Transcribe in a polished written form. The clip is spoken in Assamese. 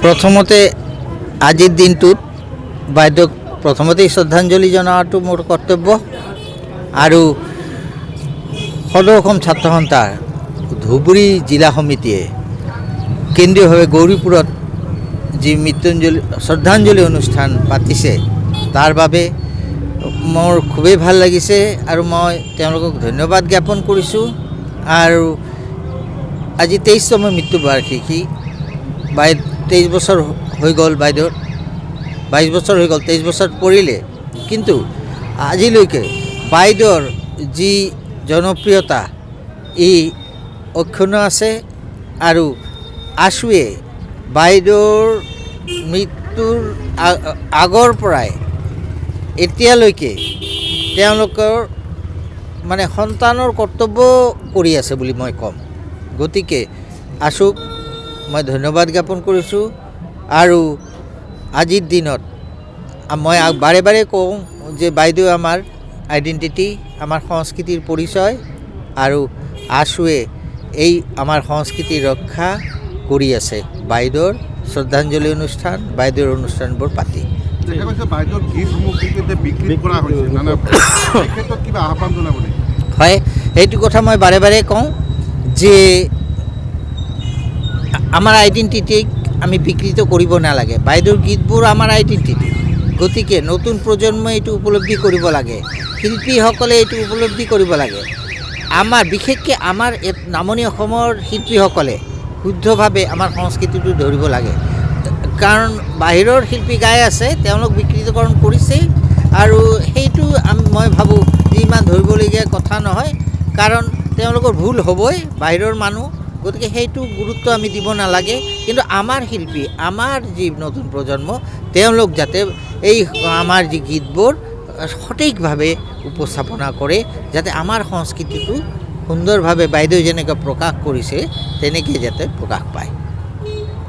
প্ৰথমতে আজিৰ দিনটোত বাইদেউক প্ৰথমতেই শ্ৰদ্ধাঞ্জলি জনোৱাটো মোৰ কৰ্তব্য আৰু সদৌ অসম ছাত্ৰ সন্থাৰ ধুবুৰী জিলা সমিতিয়ে কেন্দ্ৰীয়ভাৱে গৌৰীপুৰত যি মৃত্যুঞ্জলি শ্ৰদ্ধাঞ্জলি অনুষ্ঠান পাতিছে তাৰ বাবে মোৰ খুবেই ভাল লাগিছে আৰু মই তেওঁলোকক ধন্যবাদ জ্ঞাপন কৰিছোঁ। আৰু আজি 23তম মৃত্যুবাৰ্ষিকী 23 বছৰ হৈ গ'ল বাইদেউৰ, 22 বছৰ হৈ গ'ল, 23 বছৰ পৰিলে, কিন্তু আজিলৈকে বাইদেউৰ যি জনপ্ৰিয়তা ই অক্ষুণ্ণ আছে আৰু আশুৱে বাইদেউৰ মৃত্যুৰ আগৰ পৰাই এতিয়ালৈকে তেওঁলোকৰ মানে সন্তানৰ কৰ্তব্য কৰি আছে বুলি মই ক'ম। গতিকে আশুক মই ধন্যবাদ জ্ঞাপন কৰিছোঁ। আৰু আজিৰ দিনত মই বাৰে বাৰে কওঁ যে বাইদেউ আমাৰ আইডেণ্টিটি, আমাৰ সংস্কৃতিৰ পৰিচয়, আৰু আশুৱে এই আমাৰ সংস্কৃতি ৰক্ষা কৰি আছে বাইদেউৰ শ্ৰদ্ধাঞ্জলি অনুষ্ঠান, বাইদেউৰ অনুষ্ঠানবোৰ পাতি। হয়, সেইটো কথা মই বাৰে বাৰে কওঁ যে আমাৰ আইডেণ্টিটিক আমি বিকৃত কৰিব নালাগে। বাইদেউৰ গীতবোৰ আমাৰ আইডেণ্টিটি, গতিকে নতুন প্ৰজন্মই এইটো উপলব্ধি কৰিব লাগে, শিল্পীসকলে এইটো উপলব্ধি কৰিব লাগে। আমাৰ বিশেষকৈ আমাৰ নামনি অসমৰ শিল্পীসকলে শুদ্ধভাৱে আমাৰ সংস্কৃতিটো ধৰিব লাগে, কাৰণ বাহিৰৰ শিল্পী গাই আছে, তেওঁলোক বিকৃতকৰণ কৰিছে, আৰু সেইটো মই ভাবোঁ যে ইমান ধৰিবলগীয়া কথা নহয়, কাৰণ তেওঁলোকৰ ভুল হ'বই, বাহিৰৰ মানুহ, গতিকে সেইটো গুৰুত্ব আমি দিব নালাগে। কিন্তু আমাৰ শিল্পী, আমাৰ যি নতুন প্ৰজন্ম, তেওঁলোক যাতে এই আমাৰ যি গীতবোৰ সঠিকভাৱে উপস্থাপনা কৰে, যাতে আমাৰ সংস্কৃতিটো সুন্দৰভাৱে বাইদেউ যেনেকৈ প্ৰকাশ কৰিছে তেনেকৈ যাতে প্ৰকাশ পায়।